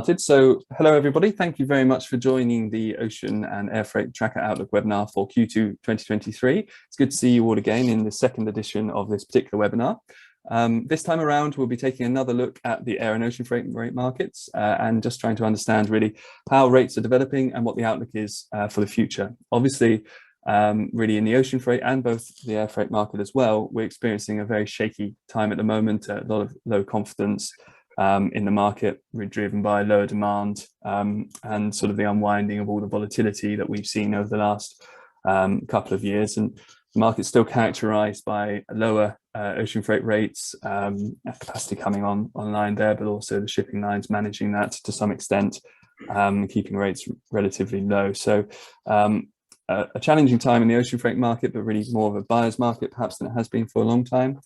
So, hello everybody. Thank you very much for joining the Ocean and Air Freight Tracker Outlook webinar for Q2 2023. It's good to see you all again in the second edition of this particular webinar. This time around, we'll be taking another look at the air and ocean freight rate markets and just trying to understand really how rates are developing and what the outlook is for the future. Obviously, really in the ocean freight and both the air freight market as well, we're experiencing a very shaky time at the moment, a lot of low confidence in the market, really driven by lower demand and sort of the unwinding of all the volatility that we've seen over the last couple of years. And the market's still characterized by lower ocean freight rates, capacity coming online there, but also the shipping lines managing that to some extent, keeping rates relatively low. So a challenging time in the ocean freight market, but really more of a buyer's market perhaps than it has been for a long time.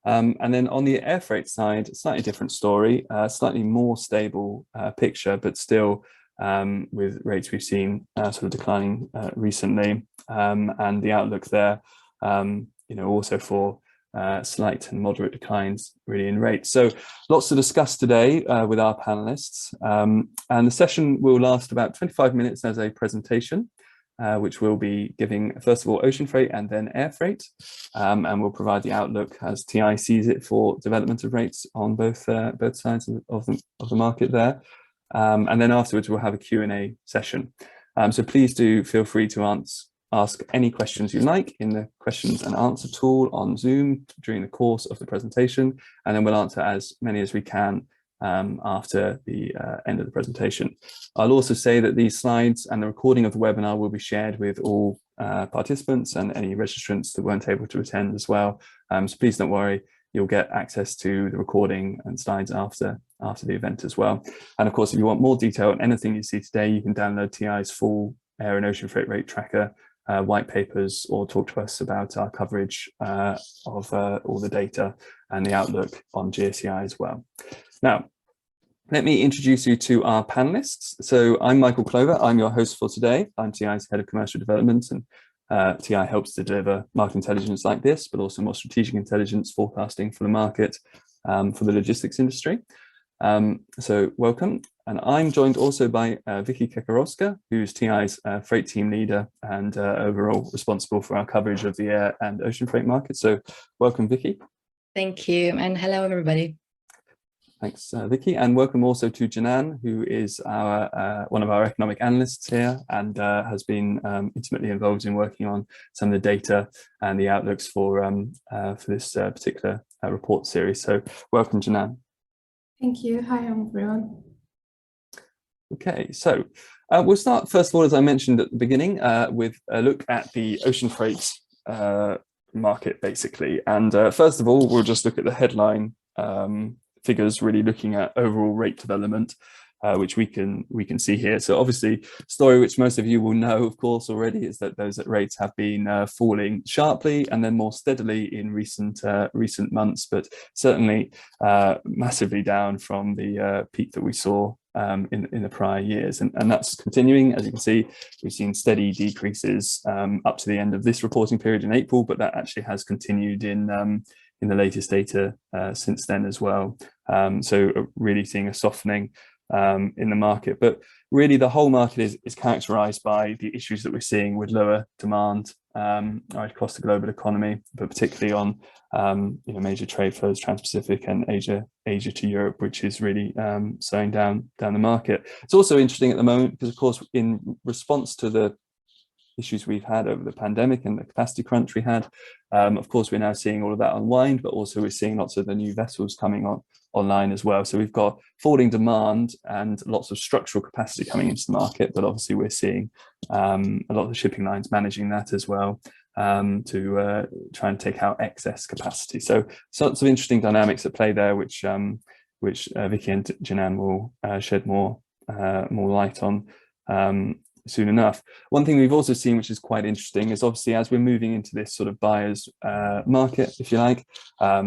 And then on the air freight side, slightly different story, slightly more stable picture, but still with rates we've seen sort of declining recently, and the outlook there, also for slight and moderate declines really in rates. So lots to discuss today with our panelists, and the session will last about 25 minutes as a presentation. Which we'll be giving, first of all, ocean freight and then air freight, and we'll provide the outlook as TI sees it for development of rates on both sides of the market there. And then afterwards, we'll have a Q&A session. So please do feel free to ask any questions you like in the questions and answer tool on Zoom during the course of the presentation, and then we'll answer as many as we can after the end of the presentation. I'll also say that these slides and the recording of the webinar will be shared with all participants and any registrants that weren't able to attend as well. So please don't worry, you'll get access to the recording and slides after the event as well. And of course, if you want more detail on anything you see today, you can download TI's full air and ocean freight rate tracker white papers, or talk to us about our coverage of all the data and the outlook on GSEI as well. Now, let me introduce you to our panelists. So I'm Michael Clover, I'm your host for today. I'm TI's Head of Commercial Development, and TI helps to deliver market intelligence like this, but also more strategic intelligence forecasting for the market for the logistics industry. So welcome. And I'm joined also by Vicky Kekarowska, who's TI's freight team leader and overall responsible for our coverage of the air and ocean freight market. So welcome, Vicky. Thank you, and hello, everybody. Thanks, Vicky, and welcome also to Janan, who is our one of our economic analysts here and has been intimately involved in working on some of the data and the outlooks for this particular report series. So welcome, Janan. Thank you. Hi, everyone. Okay, so we'll start first of all, as I mentioned at the beginning, with a look at the ocean freight market, basically. And first of all, we'll just look at the headline figures, really looking at overall rate development, which we can see here. So obviously, story which most of you will know, of course, already, is that those rates have been falling sharply and then more steadily in recent months, but certainly massively down from the peak that we saw in the prior years, and that's continuing. As you can see, we've seen steady decreases up to the end of this reporting period in April, but that actually has continued in the latest data since then as well. So really seeing a softening in the market, but really the whole market is characterized by the issues that we're seeing with lower demand across the global economy, but particularly on major trade flows, Trans-Pacific and Asia to Europe, which is really slowing down the market. It's also interesting at the moment because, of course, in response to the issues we've had over the pandemic and the capacity crunch we had, of course, we're now seeing all of that unwind, but also we're seeing lots of the new vessels coming online as well. So we've got falling demand and lots of structural capacity coming into the market, but obviously we're seeing a lot of the shipping lines managing that as well to try and take out excess capacity. So lots of interesting dynamics at play there, which Vicky and Janan will shed more light on soon enough. One thing we've also seen, which is quite interesting, is obviously as we're moving into this sort of buyer's market, if you like, a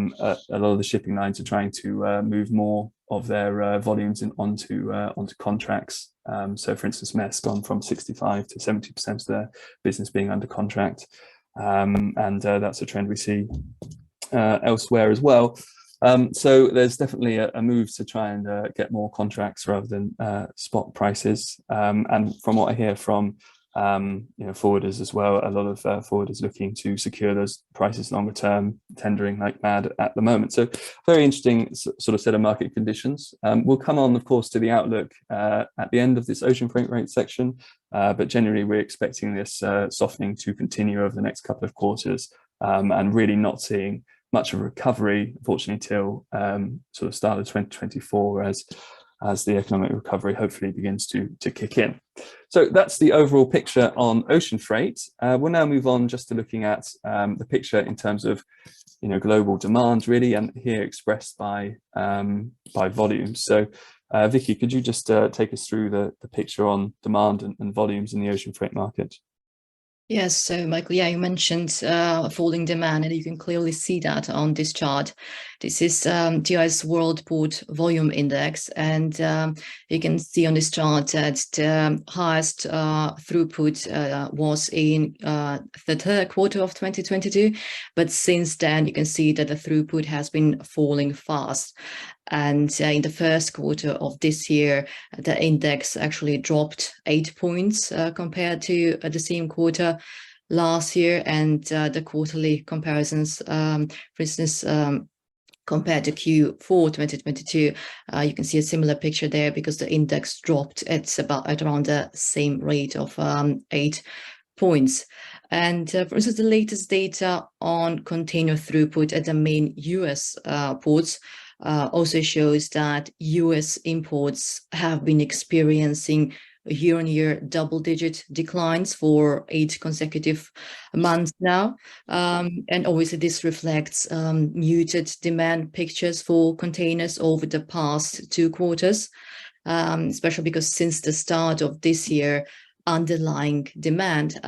lot of the shipping lines are trying to move more of their volumes onto contracts. So for instance, Maersk gone from 65 to 70% of their business being under contract, and that's a trend we see elsewhere as well. So there's definitely a move to try and get more contracts rather than spot prices. And from what I hear from forwarders as well, a lot of forwarders looking to secure those prices longer term, tendering like mad at the moment. So very interesting sort of set of market conditions. We'll come on, of course, to the outlook at the end of this ocean freight rate section, but generally we're expecting this softening to continue over the next couple of quarters, and really not seeing much of a recovery, unfortunately, till sort of start of 2024, as the economic recovery hopefully begins to kick in. So that's the overall picture on ocean freight. We'll now move on just to looking at the picture in terms of global demand, really, and here expressed by volumes. So Vicky, could you just take us through the picture on demand and volumes in the ocean freight market? Yes, so Michael, yeah, you mentioned falling demand, and you can clearly see that on this chart. This is TI's World Port Volume Index, and you can see on this chart that the highest throughput was in the third quarter of 2022, but since then you can see that the throughput has been falling fast. And in the first quarter of this year, the index actually dropped 8 points compared to the same quarter last year. And the quarterly comparisons, for instance, compared to Q4 2022, you can see a similar picture there because the index dropped at around the same rate of 8 points. And for instance, the latest data on container throughput at the main US ports also shows that US imports have been experiencing year-on-year double-digit declines for 8 consecutive months now. And obviously this reflects muted demand pictures for containers over the past 2 quarters, especially because since the start of this year, underlying demand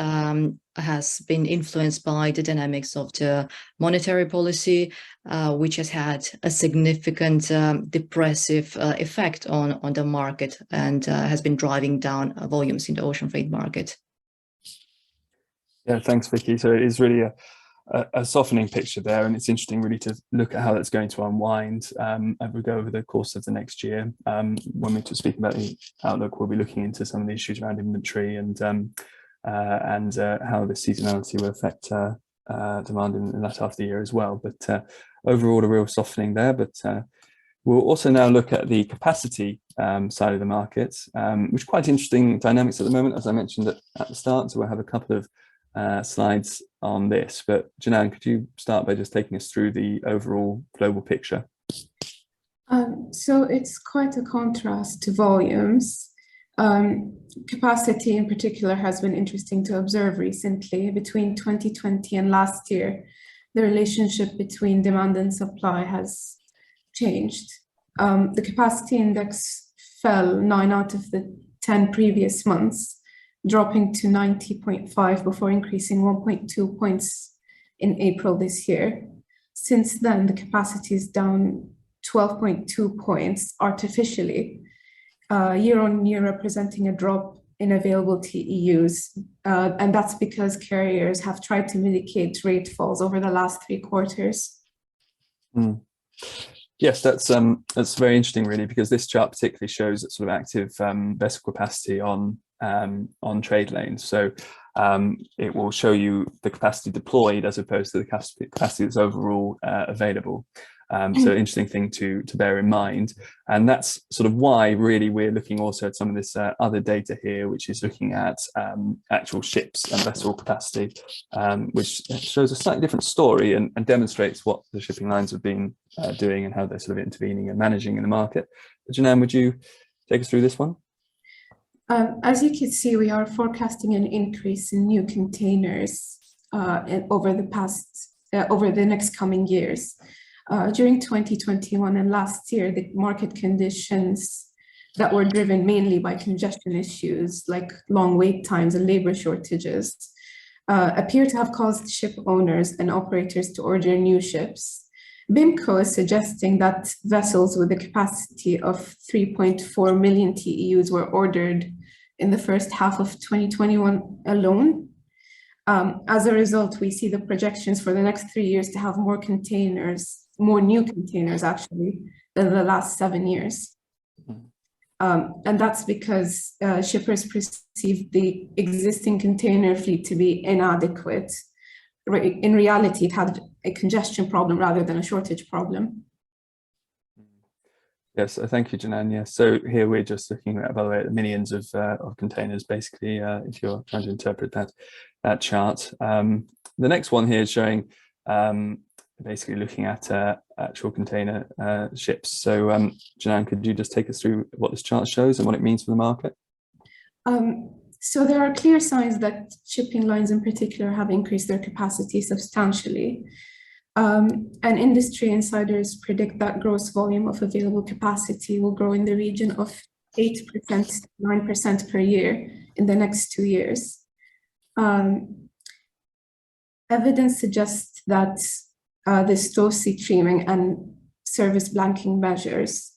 has been influenced by the dynamics of the monetary policy, which has had a significant depressive effect on the market and has been driving down volumes in the ocean freight market. Yeah, thanks, Vicky. So it is really a softening picture there, and it's interesting really to look at how that's going to unwind as we go over the course of the next year. When we're speaking about the outlook, we'll be looking into some of the issues around inventory and how the seasonality will affect demand in that half of the year as well. But overall, a real softening there. But we'll also now look at the capacity side of the market, which is quite interesting dynamics at the moment, as I mentioned at the start. So we'll have a couple of slides on this, but Janan, could you start by just taking us through the overall global picture? So it's quite a contrast to volumes. Capacity in particular has been interesting to observe recently. Between 2020 and last year, the relationship between demand and supply has changed. The capacity index fell 9 out of the 10 previous months, dropping to 90.5 before increasing 1.2 points in April this year. Since then, the capacity is down 12.2 points artificially, year on year, representing a drop in available TEUs. And that's because carriers have tried to mitigate rate falls over the last 3 quarters. Yes, that's very interesting, really, because this chart particularly shows that sort of active vessel capacity on trade lanes. So it will show you the capacity deployed as opposed to the capacity that's overall available. So interesting thing to bear in mind. And that's sort of why really we're looking also at some of this other data here, which is looking at actual ships and vessel capacity, which shows a slightly different story and demonstrates what the shipping lines have been doing and how they're sort of intervening and managing in the market. But Janan, would you take us through this one? As you can see, we are forecasting an increase in new containers over the next coming years. During 2021 and last year, the market conditions that were driven mainly by congestion issues like long wait times and labor shortages appear to have caused ship owners and operators to order new ships. BIMCO is suggesting that vessels with a capacity of 3.4 million TEUs were ordered in the first half of 2021 alone. As a result, we see the projections for the next 3 years to have more containers more new containers actually than the last 7 years. And that's because shippers perceive the existing container fleet to be inadequate. In reality, it had a congestion problem rather than a shortage problem. Yes, thank you, Janan. Yes, so here we're just looking at, by the way, millions of containers, basically, if you're trying to interpret that chart. The next one here is showing basically looking at actual container ships. So, Janan, could you just take us through what this chart shows and what it means for the market? So there are clear signs that shipping lines in particular have increased their capacity substantially. And industry insiders predict that gross volume of available capacity will grow in the region of 8% to 9% per year in the next 2 years. Evidence suggests that the STOCI trimming and service blanking measures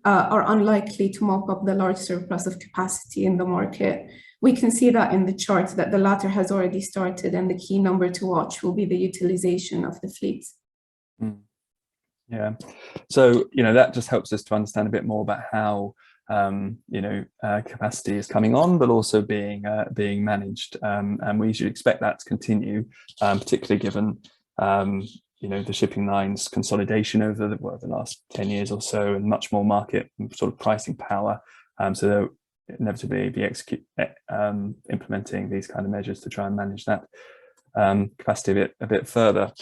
are unlikely to mop up the large surplus of capacity in the market. We can see that in the chart that the latter has already started, and the key number to watch will be the utilization of the fleet. Yeah, so that just helps us to understand a bit more about how capacity is coming on, but also being managed, and we should expect that to continue, particularly given the shipping lines consolidation over the last 10 years or so, and much more market sort of pricing power. So they'll inevitably be implementing these kind of measures to try and manage that capacity a bit further.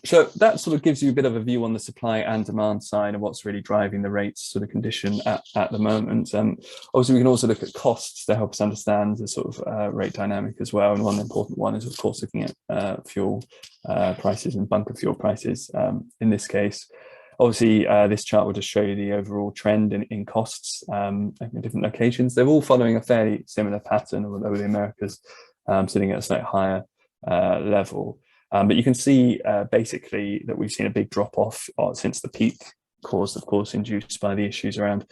So that sort of gives you a bit of a view on the supply and demand side of what's really driving the rates sort of condition at the moment. Obviously, we can also look at costs to help us understand the sort of rate dynamic as well. And one important one is, of course, looking at fuel prices and bunker fuel prices in this case. Obviously, this chart will just show you the overall trend in costs in different locations. They're all following a fairly similar pattern, although the Americas sitting at a slightly higher level. But you can see basically that we've seen a big drop off since the peak, caused, of course, induced by the issues around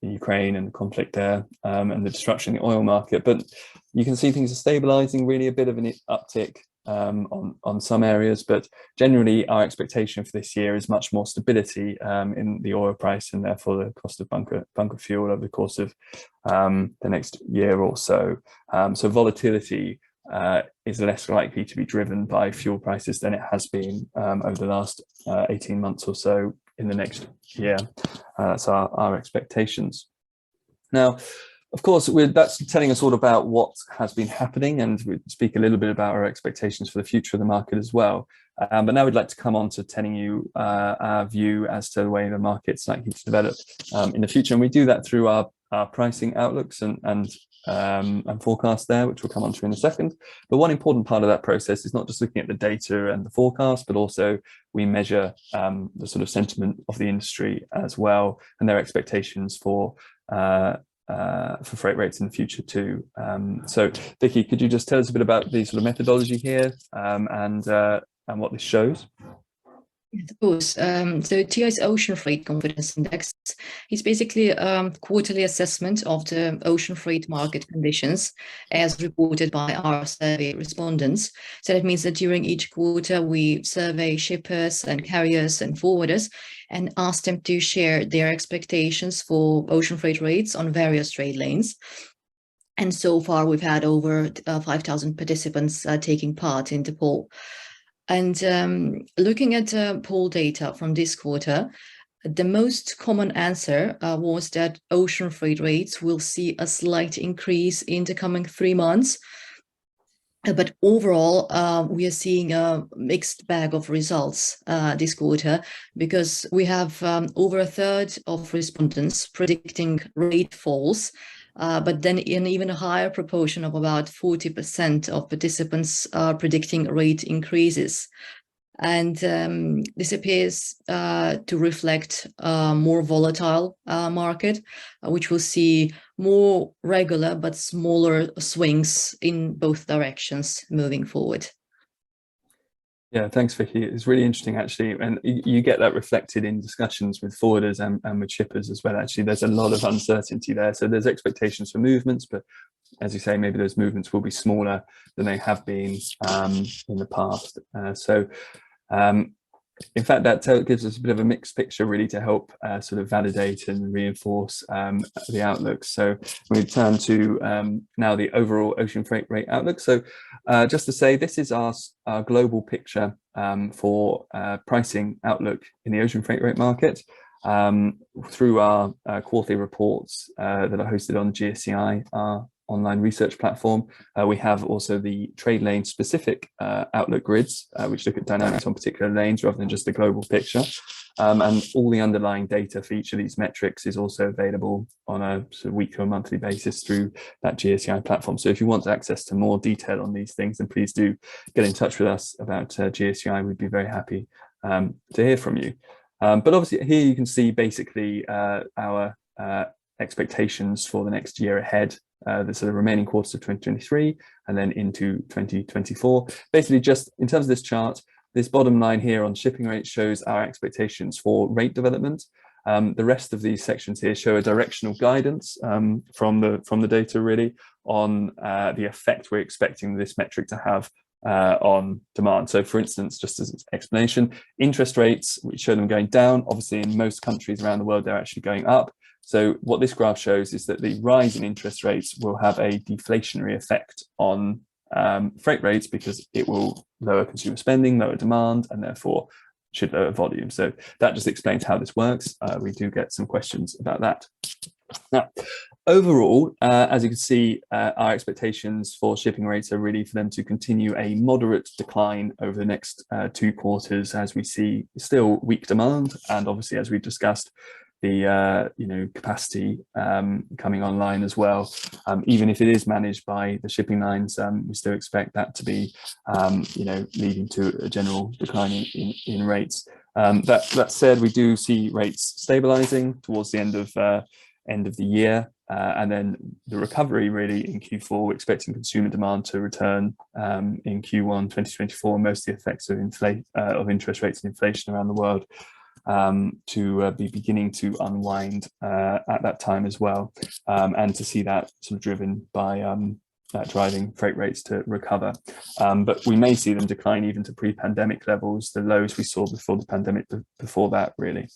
Ukraine and the conflict there and the disruption in the oil market. But you can see things are stabilizing, really a bit of an uptick on some areas. But generally, our expectation for this year is much more stability in the oil price, and therefore the cost of bunker fuel over the course of the next year or so. So volatility is less likely to be driven by fuel prices than it has been over the last 18 months or so in the next year. That's our expectations. Now, of course, that's telling us all about what has been happening, and we speak a little bit about our expectations for the future of the market as well. But now we'd like to come on to telling you our view as to the way the market's likely to develop in the future. And we do that through our pricing outlooks and forecast there, which we'll come on to in a second. But one important part of that process is not just looking at the data and the forecast, but also we measure the sort of sentiment of the industry as well, and their expectations for freight rates in the future too. So Vicky, could you just tell us a bit about the sort of methodology here and what this shows? Of course. So TI's Ocean Freight Confidence Index is basically a quarterly assessment of the ocean freight market conditions as reported by our survey respondents. So that means that during each quarter, we survey shippers and carriers and forwarders and ask them to share their expectations for ocean freight rates on various trade lanes. And so far, we've had over 5,000 participants taking part in the poll. And looking at poll data from this quarter, the most common answer was that ocean freight rates will see a slight increase in the coming 3 months. But overall, we are seeing a mixed bag of results this quarter, because we have over a third of respondents predicting rate falls. But then an even higher proportion of about 40% of participants are predicting rate increases. And this appears to reflect a more volatile market, which will see more regular but smaller swings in both directions moving forward. Yeah, thanks, Vicky. It's really interesting, actually, and you get that reflected in discussions with forwarders and with shippers as well. Actually, there's a lot of uncertainty there. So there's expectations for movements, but as you say, maybe those movements will be smaller than they have been in the past. In fact, that gives us a bit of a mixed picture, really, to help sort of validate and reinforce the outlook. So we turn to now the overall ocean freight rate outlook. So just to say, this is our global picture for pricing outlook in the ocean freight rate market through our quarterly reports that are hosted on GSCI, our online research platform. We have also the trade lane specific outlook grids, which look at dynamics on particular lanes rather than just the global picture. And all the underlying data for each of these metrics is also available on a sort of weekly or monthly basis through that GSCI platform. So if you want access to more detail on these things, then please do get in touch with us about GSCI. We'd be very happy to hear from you. But obviously here you can see basically our expectations for the next year ahead, the sort of remaining quarters of 2023 and then into 2024. Basically, just in terms of this chart, this bottom line here on shipping rates shows our expectations for rate development. The rest of these sections here show a directional guidance from the data, really, on the effect we're expecting this metric to have on demand. So for instance, just as an explanation, interest rates, we show them going down. Obviously in most countries around the world, they're actually going up. So what this graph shows is that the rise in interest rates will have a deflationary effect on freight rates because it will lower consumer spending, lower demand, and therefore should lower volume. So that just explains how this works. We do get some questions about that. Now, overall, as you can see, our expectations for shipping rates are really for them to continue a moderate decline over the next 2 quarters, as we see still weak demand, and obviously, as we discussed, the capacity coming online as well. Even if it is managed by the shipping lines, we still expect that to be leading to a general decline in rates. That said, we do see rates stabilizing towards the end of the year, and then the recovery really in Q4. We're expecting consumer demand to return in Q1 2024. Most of the effects of interest rates and inflation around the world to be beginning to unwind at that time as well, and to see that sort of driven by driving freight rates to recover. But we may see them decline even to pre-pandemic levels, the lows we saw before the pandemic, before that, really.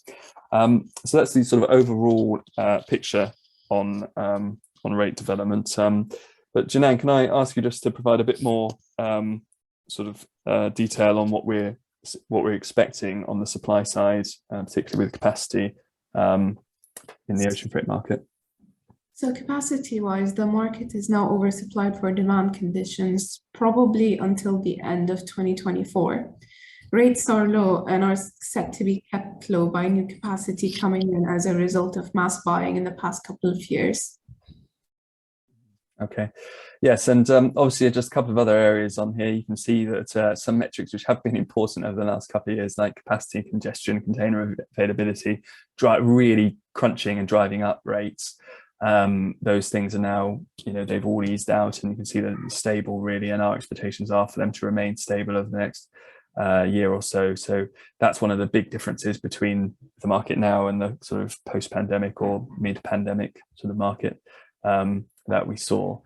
So that's the sort of overall picture on rate development. But Janan, can I ask you just to provide a bit more detail on what we're expecting on the supply side, particularly with capacity in the ocean freight market? So capacity-wise, the market is now oversupplied for demand conditions, probably until the end of 2024. Rates are low and are set to be kept low by new capacity coming in as a result of mass buying in the past couple of years. Okay, yes, and obviously just a couple of other areas on here. You can see that some metrics which have been important over the last couple of years, like capacity, congestion, container availability, really crunching and driving up rates. Those things are now, they've all eased out, and you can see that it's stable really, and our expectations are for them to remain stable over the next year or so. So that's one of the big differences between the market now and the sort of post-pandemic or mid-pandemic sort of market that we saw.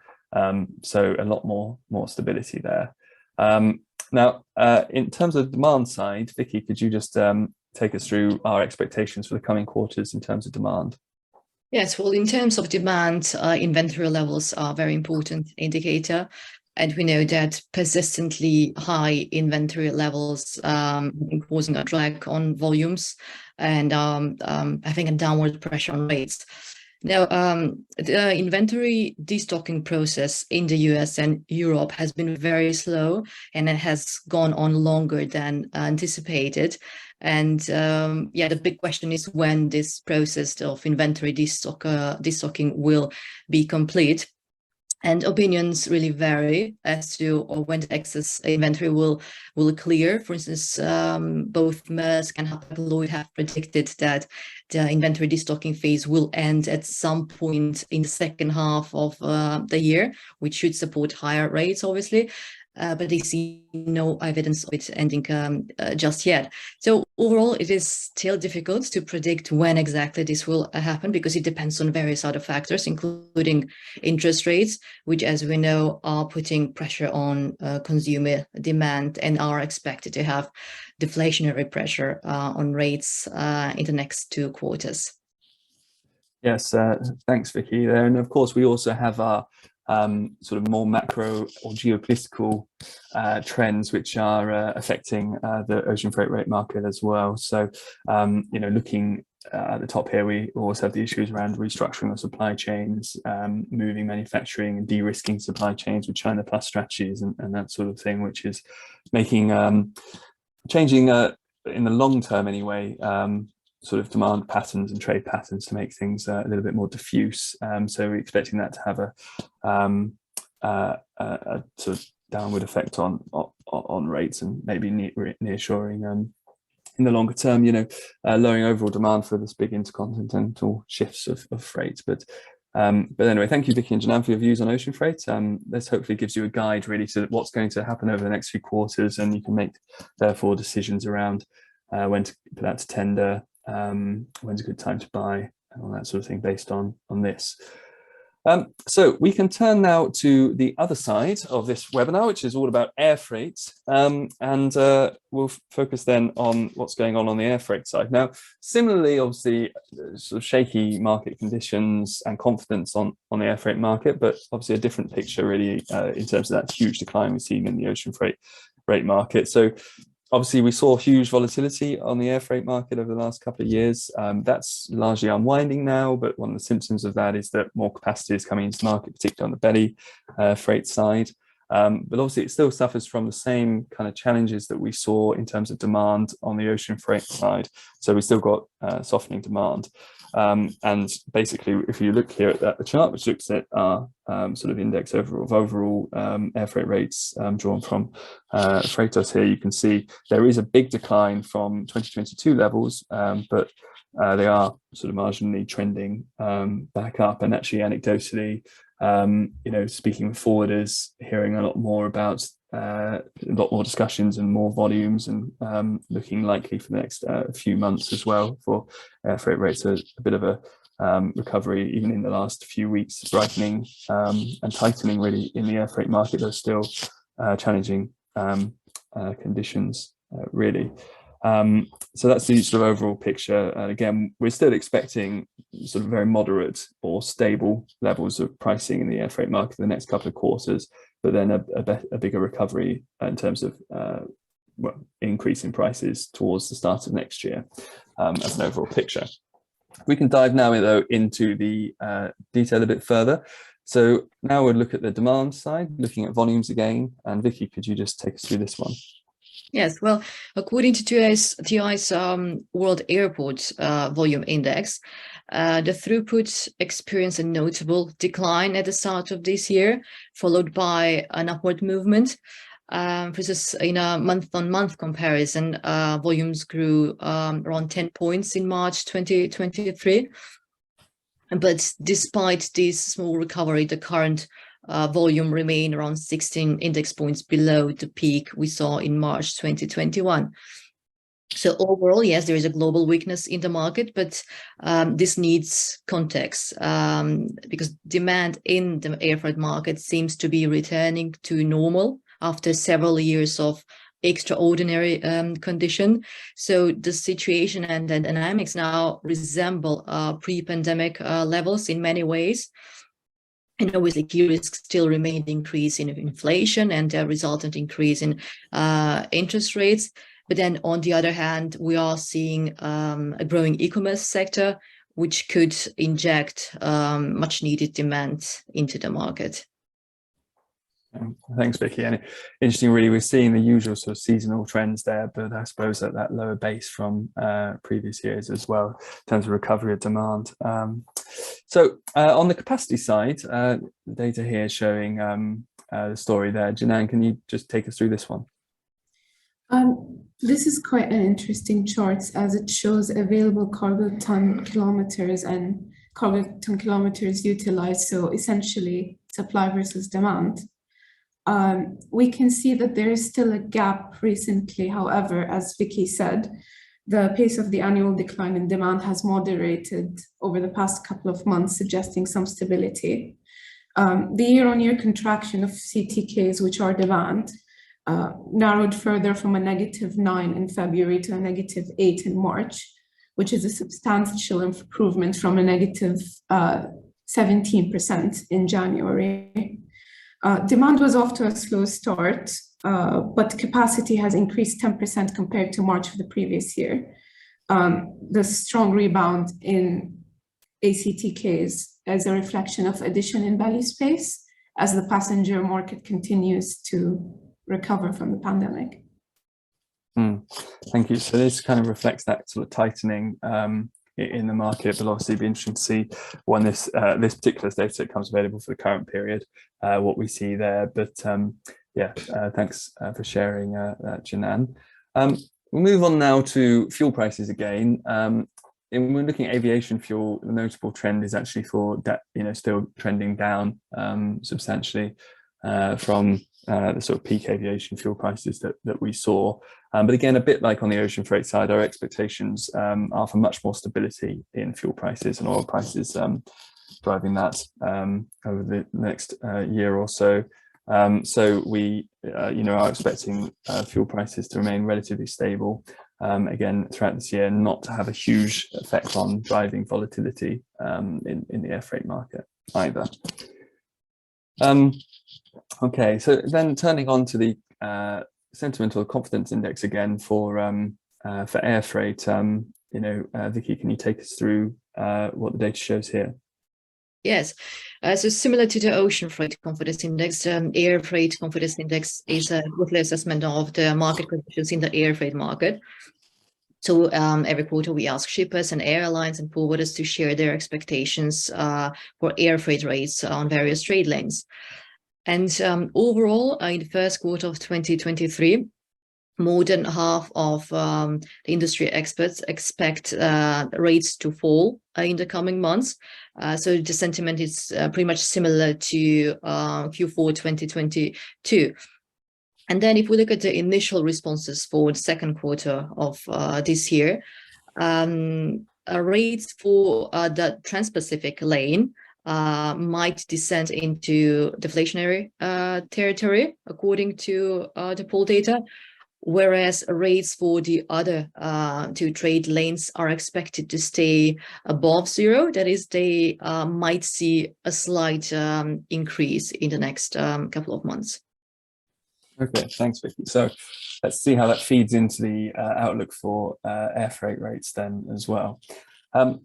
So a lot more stability there. Now, in terms of demand side, Vicky, could you just take us through our expectations for the coming quarters in terms of demand? Yes, well, in terms of demand, inventory levels are a very important indicator. And we know that persistently high inventory levels causing a drag on volumes and having a downward pressure on rates. Now, the inventory destocking process in the US and Europe has been very slow, and it has gone on longer than anticipated. And the big question is when this process of inventory destocking will be complete. And opinions really vary as to when the excess inventory will clear. For instance, both Maersk and Hapag-Lloyd have predicted that the inventory destocking phase will end at some point in the second half of the year, which should support higher rates, obviously. but they see no evidence of it ending just yet. So overall, it is still difficult to predict when exactly this will happen, because it depends on various other factors, including interest rates, which, as we know, are putting pressure on consumer demand and are expected to have deflationary pressure on rates in the next 2 quarters. Yes, thanks, Vicky. There, and of course, we also have our sort of more macro or geopolitical trends which are affecting the ocean freight rate market as well. So, you know, looking at the top here, we always have the issues around restructuring of supply chains, moving manufacturing and de-risking supply chains with China Plus strategies and that sort of thing, which is making changing in the long term anyway, sort of demand patterns and trade patterns to make things a little bit more diffuse. So we're expecting that to have a sort of downward effect on rates and maybe nearshoring in the longer term, you know, lowering overall demand for this big intercontinental shifts of freight. But anyway, thank you, Vicky and Janan, for your views on ocean freight. This hopefully gives you a guide really to what's going to happen over the next few quarters, and you can make therefore decisions around when to put out to tender, when's a good time to buy, and all that sort of thing based on this. So we can turn now to the other side of this webinar, which is all about air freight, and we'll focus then on what's going on the air freight side. Now, similarly, obviously, sort of shaky market conditions and confidence on the air freight market, but obviously a different picture really in terms of that huge decline we've seen in the ocean freight rate market. So obviously, we saw huge volatility on the air freight market over the last couple of years. That's largely unwinding now, but one of the symptoms of that is that more capacity is coming into the market, particularly on the belly freight side. But obviously, it still suffers from the same kind of challenges that we saw in terms of demand on the ocean freight side. So we still got softening demand. And basically, if you look here at the chart, which looks at our sort of index overall air freight rates drawn from Freightos here, you can see there is a big decline from 2022 levels, but they are sort of marginally trending back up. And actually, anecdotally, you know, speaking with forwarders, hearing a lot more about a lot more discussions and more volumes, and looking likely for the next few months as well for air freight rates. So a bit of a recovery even in the last few weeks, brightening and tightening really in the air freight market. There's still challenging conditions really. So that's the sort of overall picture. And again, we're still expecting sort of very moderate or stable levels of pricing in the air freight market in the next couple of quarters, but then a bigger recovery in terms of increase in prices towards the start of next year as an overall picture. We can dive now though into the detail a bit further. So now we'll look at the demand side, looking at volumes again. And Vicky, could you just take us through this one? Yes, well, according to TI's World Airport Volume Index, the throughput experienced a notable decline at the start of this year, followed by an upward movement. Versus in a month-on-month comparison, volumes grew around 10 points in March 2023. But despite this small recovery, the current volume remain around 16 index points below the peak we saw in March 2021. So overall, yes, there is a global weakness in the market, but this needs context because demand in the air freight market seems to be returning to normal after several years of extraordinary condition. So the situation and the dynamics now resemble pre-pandemic levels in many ways. And obviously, key risks still remain the increase in inflation and the resultant increase in interest rates. But then on the other hand, we are seeing a growing e-commerce sector, which could inject much needed demand into the market. Thanks, Vicky. And interesting, really, we're seeing the usual sort of seasonal trends there, but I suppose at that lower base from previous years as well, in terms of recovery of demand. So on the capacity side, the data here showing the story there. Janan, can you just take us through this one? This is quite an interesting chart as it shows available cargo ton kilometers and cargo ton kilometers utilized. So essentially, supply versus demand. We can see that there is still a gap recently. However, as Vicky said, the pace of the annual decline in demand has moderated over the past couple of months, suggesting some stability. The year-on-year contraction of CTKs, which are demand, narrowed further from a -9 in February to a -8 in March, which is a substantial improvement from a -17% in January. Demand was off to a slow start, but capacity has increased 10% compared to March of the previous year. The strong rebound in ACTKs as a reflection of addition in belly space as the passenger market continues to recover from the pandemic. Thank you. So this kind of reflects that sort of tightening in the market, but obviously it'd be interesting to see when this particular data set comes available for the current period, what we see there. But yeah, thanks for sharing that, Janan. We'll move on now to fuel prices again. And when looking at aviation fuel, the notable trend is actually for that, still trending down substantially from the sort of peak aviation fuel prices that we saw. But again, a bit like on the ocean freight side, our expectations are for much more stability in fuel prices and oil prices, driving that over the next year or so. So we, are expecting fuel prices to remain relatively stable again throughout this year, not to have a huge effect on driving volatility in the air freight market either. Okay, so then turning on to the sentimental confidence index again for air freight, Vicky, can you take us through what the data shows here? Yes, so similar to the ocean freight confidence index, air freight confidence index is a quarterly assessment of the market conditions in the air freight market. So every quarter we ask shippers and airlines and forwarders to share their expectations for air freight rates on various trade lanes. And overall, in the first quarter of 2023, more than half of the industry experts expect rates to fall in the coming months. So the sentiment is pretty much similar to Q4 2022. And then if we look at the initial responses for the second quarter of this year, rates for the Trans-Pacific lane might descend into deflationary territory, according to the poll data, whereas rates for the other two trade lanes are expected to stay above zero. That is, they might see a slight increase in the next couple of months. Okay, thanks, Vicky. So let's see how that feeds into the outlook for air freight rates then as well.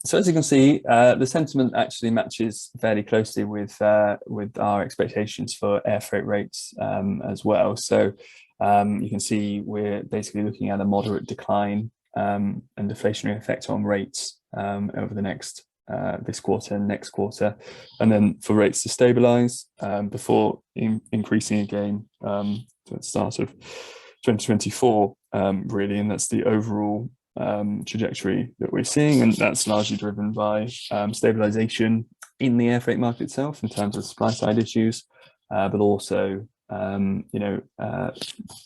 So as you can see, the sentiment actually matches fairly closely with our expectations for air freight rates as well. So you can see we're basically looking at a moderate decline and deflationary effect on rates over the next this quarter and next quarter, and then for rates to stabilize before increasing again at the start of 2024, really, and that's the overall trajectory that we're seeing, and that's largely driven by stabilization in the air freight market itself in terms of supply side issues, but also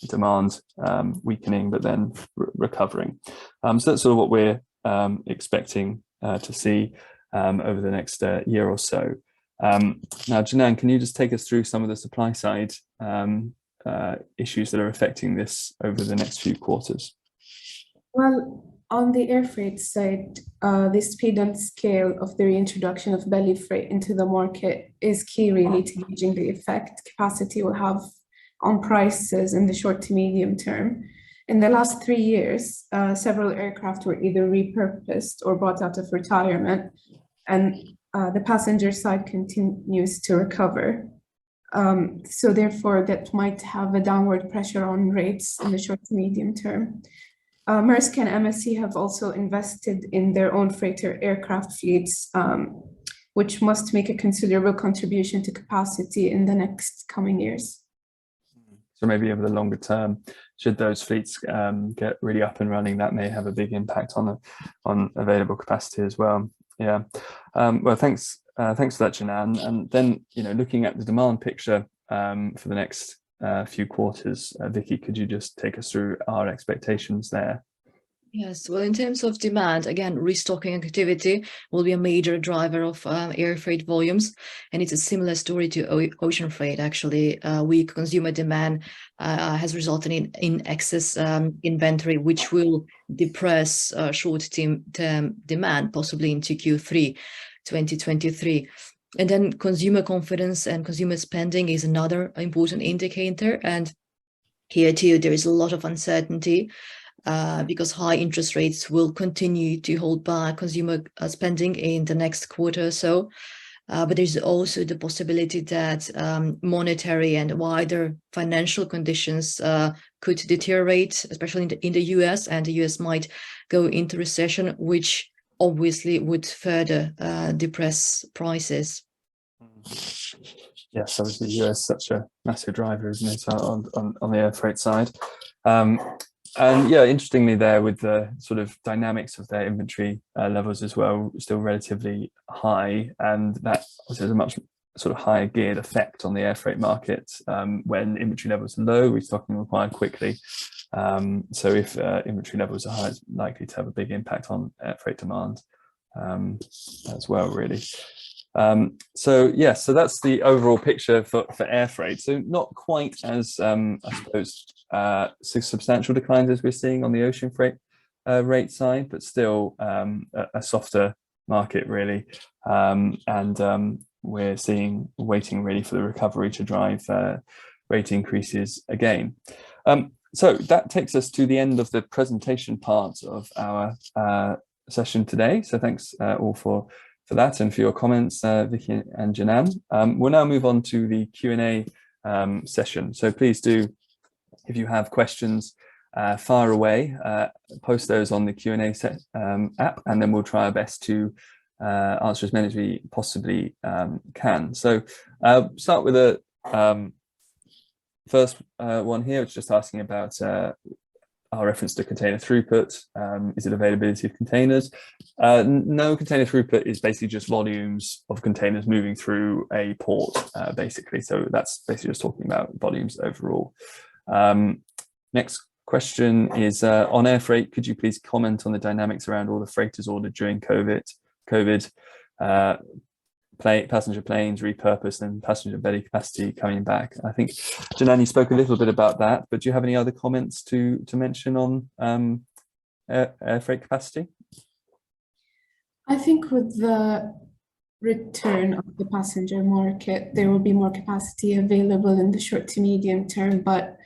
demand weakening, but then recovering. So that's sort of what we're expecting to see over the next year or so. Now, Janan, can you just take us through some of the supply side issues that are affecting this over the next few quarters? Well, on the air freight side, the speed and scale of the reintroduction of belly freight into the market is key, really, to gauging the effect capacity will have on prices in the short to medium term. In the last 3 years, several aircraft were either repurposed or brought out of retirement, and the passenger side continues to recover. So therefore, that might have a downward pressure on rates in the short to medium term. Maersk and MSC have also invested in their own freighter aircraft fleets, which must make a considerable contribution to capacity in the next coming years. So maybe over the longer term, should those fleets get really up and running, that may have a big impact on available capacity as well. Yeah. Well, thanks for that, Janan. And then, looking at the demand picture for the next few quarters. Vicky, could you just take us through our expectations there? Yes, well, in terms of demand, again, restocking activity will be a major driver of air freight volumes, and it's a similar story to ocean freight. Actually, weak consumer demand has resulted in excess inventory, which will depress short-term demand, possibly into Q3 2023. And then consumer confidence and consumer spending is another important indicator, and here too there is a lot of uncertainty. Because high interest rates will continue to hold back consumer spending in the next quarter or so. But there's also the possibility that monetary and wider financial conditions could deteriorate, especially in the US, and the US might go into recession, which obviously would further depress prices. Yes, obviously the US is such a massive driver, isn't it, on the air freight side. And yeah, interestingly there with the sort of dynamics of their inventory levels as well, still relatively high, and that has a much sort of higher geared effect on the air freight market. When inventory levels are low, restocking required quickly. So if inventory levels are high, it's likely to have a big impact on air freight demand as well, really. So yes, so that's the overall picture for air freight. So not quite as I suppose substantial declines as we're seeing on the ocean freight rate side, but still a softer market really, and we're waiting really for the recovery to drive rate increases again. So that takes us to the end of the presentation part of our session today. So thanks all for that and for your comments, Vicky and Janan. We'll now move on to the Q&A session. So please do, if you have questions, fire away, post those on the Q&A app, and then we'll try our best to answer as many as we possibly can. So start with the first one here. It's just asking about our reference to container throughput. Is it availability of containers? No, container throughput is basically just volumes of containers moving through a port, basically. So that's basically just talking about volumes overall. Next question is on air freight. Could you please comment on the dynamics around all the freighters ordered during COVID, passenger planes repurposed and passenger belly capacity coming back? I think Janan, you spoke a little bit about that, but do you have any other comments to mention on air freight capacity? I think with the return of the passenger market, there will be more capacity available in the short to medium term, but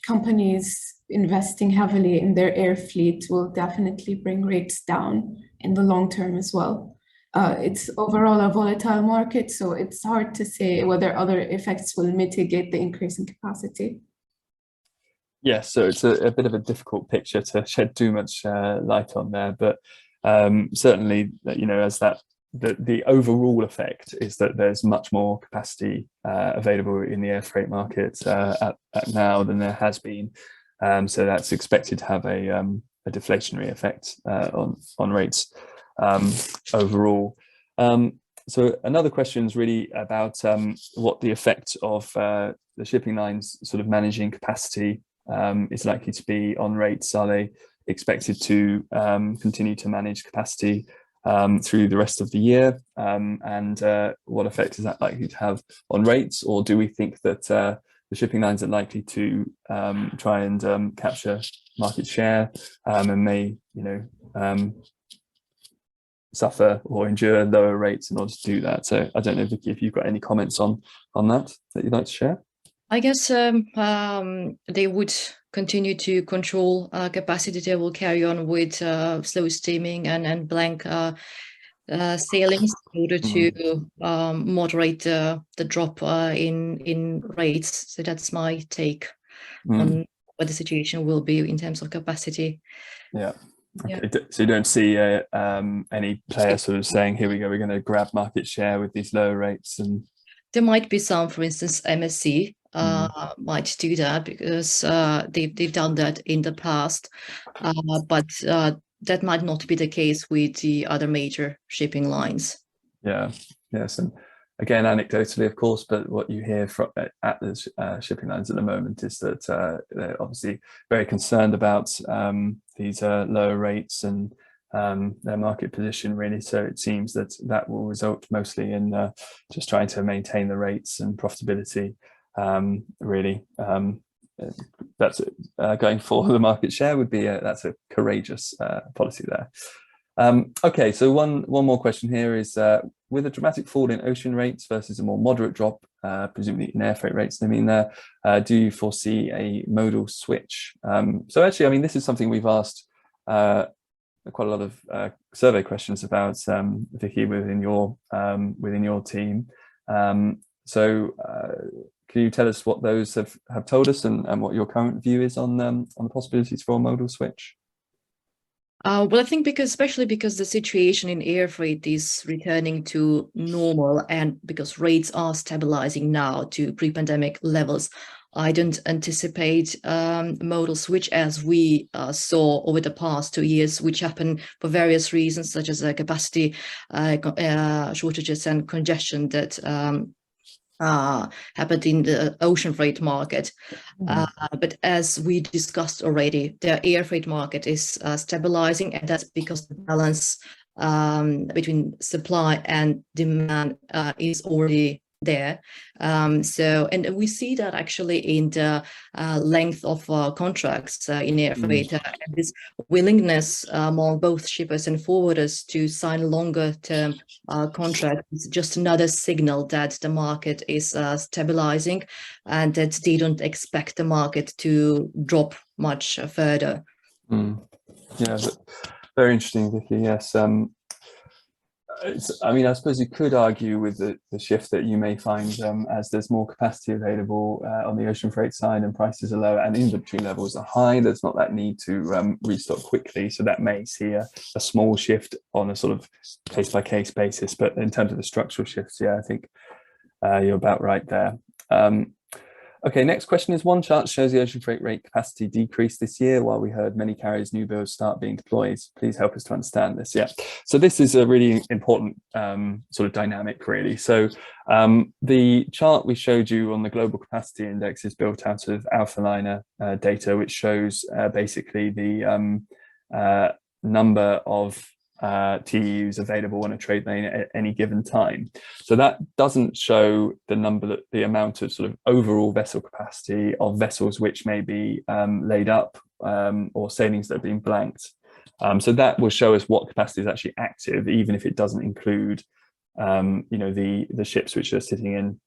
companies investing heavily in their air fleet will definitely bring rates down in the long term as well. It's overall a volatile market, so it's hard to say whether other effects will mitigate the increase in capacity. Yes, so it's a bit of a difficult picture to shed too much light on there, but certainly, you know, as that the overall effect is that there's much more capacity available in the air freight market at now than there has been. So that's expected to have a deflationary effect on rates overall. So another question is really about what the effect of the shipping lines sort of managing capacity is likely to be on rates. Are they expected to continue to manage capacity through the rest of the year, and what effect is that likely to have on rates? Or do we think that the shipping lines are likely to try and capture market share and may, you know, suffer or endure lower rates in order to do that? So I don't know, Vicky, if you've got any comments on that you'd like to share. I guess they would continue to control capacity. They will carry on with slow steaming and blank sailings in order to moderate the drop in rates. So that's my take on what the situation will be in terms of capacity. Yeah. Okay. Yeah. So you don't see any player sort of saying, here we go, we're going to grab market share with these lower rates? And there might be some, for instance, MSC might do that because they've done that in the past, but that might not be the case with the other major shipping lines. Yeah. Yes. And again, anecdotally, of course, but what you hear from at the shipping lines at the moment is that they're obviously very concerned about these lower rates and their market position, really. So it seems that that will result mostly in just trying to maintain the rates and profitability, really. That's going for the market share would be that's a courageous policy there. Okay, so one more question here is, with a dramatic fall in ocean rates versus a more moderate drop, presumably in air freight rates, I mean, do you foresee a modal switch? So actually, I mean, this is something we've asked quite a lot of survey questions about, Vicky, within your team. So can you tell us what those have told us and what your current view is on the possibilities for a modal switch? Well, I think especially because the situation in air freight is returning to normal and because rates are stabilizing now to pre-pandemic levels, I don't anticipate modal switch as we saw over the past 2 years, which happened for various reasons, such as capacity shortages and congestion that happened in the ocean freight market. But as we discussed already, the air freight market is stabilizing, and that's because the balance between supply and demand is already there. And we see that actually in the length of contracts in air freight, and this willingness among both shippers and forwarders to sign longer term contracts is just another signal that the market is stabilizing and that they don't expect the market to drop much further. Yeah, very interesting, Vicky. Yes. I mean, I suppose you could argue with the shift that you may find as there's more capacity available on the ocean freight side and prices are lower and inventory levels are high. There's not that need to restock quickly. So that may see a small shift on a sort of case by case basis. But in terms of the structural shifts, yeah, I think you're about right there. Okay, next question is, one chart shows the ocean freight rate capacity decrease this year while we heard many carriers' new builds start being deployed. Please help us to understand this. Yeah, so this is a really important sort of dynamic, really. So the chart we showed you on the global capacity index is built out of Alphaliner data, which shows basically the number of TEUs available on a trade lane at any given time. So that doesn't show the amount of sort of overall vessel capacity of vessels which may be laid up or sailings that have been blanked. So that will show us what capacity is actually active, even if it doesn't include the ships which are sitting in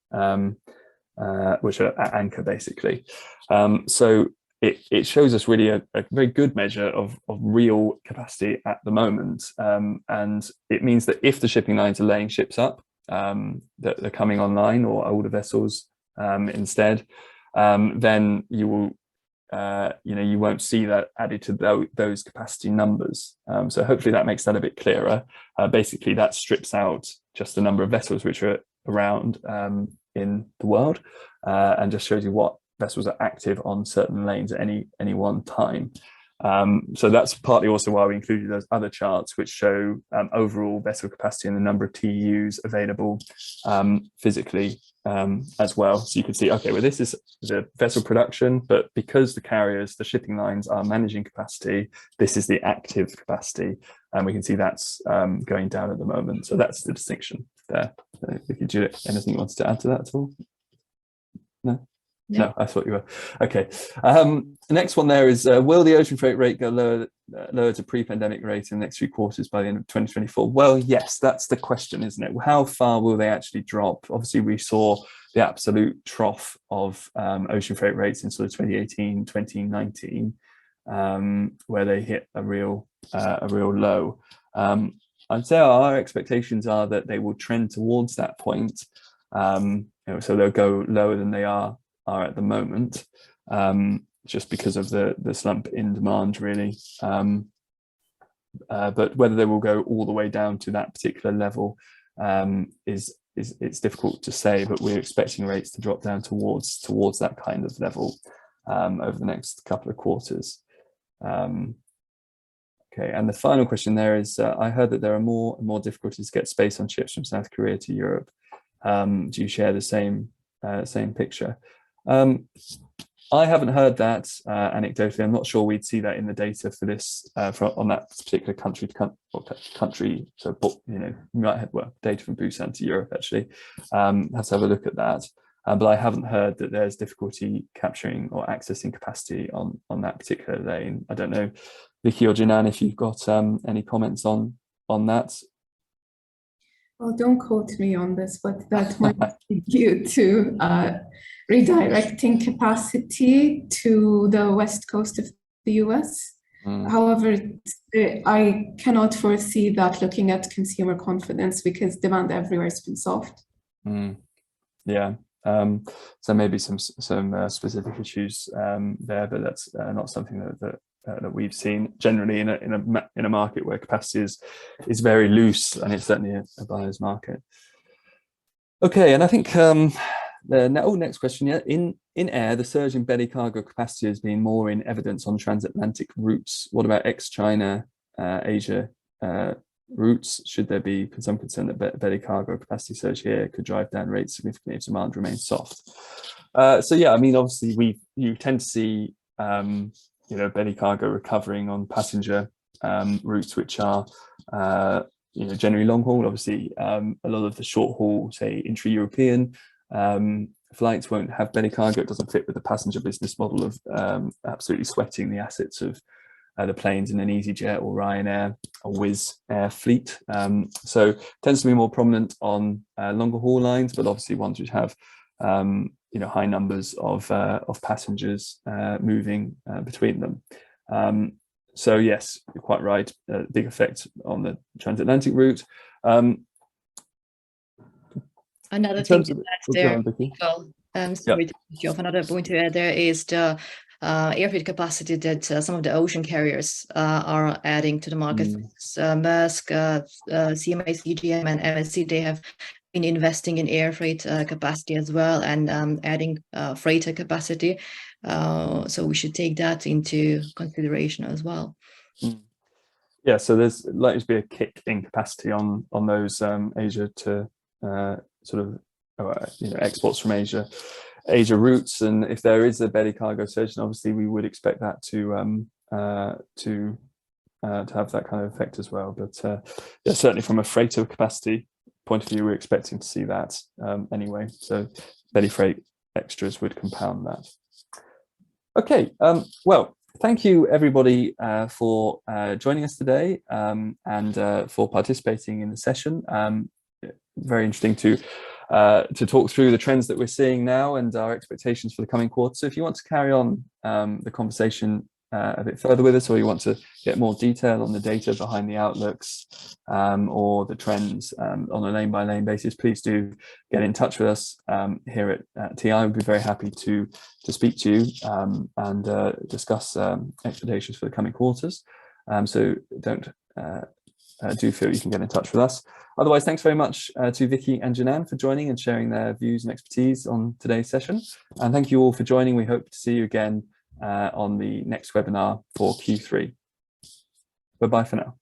which are at anchor, basically. So it shows us really a very good measure of real capacity at the moment. And it means that if the shipping lines are laying ships up, that they're coming online or older vessels instead, then you will, you won't see that added to those capacity numbers. So hopefully that makes that a bit clearer. Basically, that strips out just the number of vessels which are around in the world and just shows you what vessels are active on certain lanes at any one time. So that's partly also why we included those other charts which show overall vessel capacity and the number of TEUs available physically as well. So you can see, okay, well, this is the vessel production, but because the shipping lines are managing capacity, this is the active capacity, and we can see that's going down at the moment. So that's the distinction there. Vicky, Judith, anything you wanted to add to that at all? No? No, I thought you were. Okay. The next one there is, will the ocean freight rate go lower to pre-pandemic rate in the next 3 quarters by the end of 2024? Well, yes, that's the question, isn't it? How far will they actually drop? Obviously, we saw the absolute trough of ocean freight rates in sort of 2018, 2019, where they hit a real low. I'd say our expectations are that they will trend towards that point. So they'll go lower than they are at the moment, just because of the slump in demand, really. But whether they will go all the way down to that particular level it's difficult to say, but we're expecting rates to drop down towards that kind of level over the next couple of quarters. Okay, and the final question there is, I heard that there are more and more difficulties to get space on ships from South Korea to Europe. Do you share the same picture? I haven't heard that anecdotally. I'm not sure we'd see that in the data for this on that particular country to country. So you might have data from Busan to Europe actually. Have to have a look at that. But I haven't heard that there's difficulty capturing or accessing capacity on that particular lane. I don't know, Vicky or Jinan, if you've got any comments on that. Well, don't quote me on this, but that might be due to redirecting capacity to the west coast of the US. However, I cannot foresee that looking at consumer confidence because demand everywhere has been soft. Yeah. So maybe some specific issues there, but that's not something that we've seen generally in a market where capacity is very loose, and it's certainly a buyer's market. Okay, and I think next question. Yeah, in air, the surge in belly cargo capacity has been more in evidence on transatlantic routes. What about ex-China, Asia routes? Should there be some concern that belly cargo capacity surge here could drive down rates significantly if demand remains soft? So yeah, I mean, obviously you tend to see belly cargo recovering on passenger routes, which are generally long haul. Obviously, a lot of the short haul, say intra-European flights won't have belly cargo. It doesn't fit with the passenger business model of absolutely sweating the assets of the planes in an EasyJet or Ryanair or Wizz Air fleet. So it tends to be more prominent on longer haul lines, but obviously ones which have high numbers of passengers moving between them. So yes, you're quite right. Big effect on the transatlantic route. Another thing to add there, sorry to cut you off. Another point to add there is the air freight capacity that some of the ocean carriers are adding to the market. Maersk, CMA CGM, and MSC, they have been investing in air freight capacity as well, and adding freighter capacity. So we should take that into consideration as well. Yeah, so there's likely to be a kick in capacity on those Asia to sort of exports from Asia routes, and if there is a belly cargo surge, obviously we would expect that to have that kind of effect as well. But yeah, certainly from a freighter capacity point of view, we're expecting to see that anyway. So belly freight extras would compound that. Okay, well, thank you everybody for joining us today and for participating in the session. Very interesting to talk through the trends that we're seeing now and our expectations for the coming quarter. So if you want to carry on the conversation a bit further with us, or you want to get more detail on the data behind the outlooks or the trends on a lane by lane basis, please do get in touch with us here at TI. We'd be very happy to speak to you and discuss expectations for the coming quarters. So do feel you can get in touch with us. Otherwise, thanks very much to Vicky and Jinan for joining and sharing their views and expertise on today's session. And thank you all for joining. We hope to see you again on the next webinar for Q3. Bye-bye for now.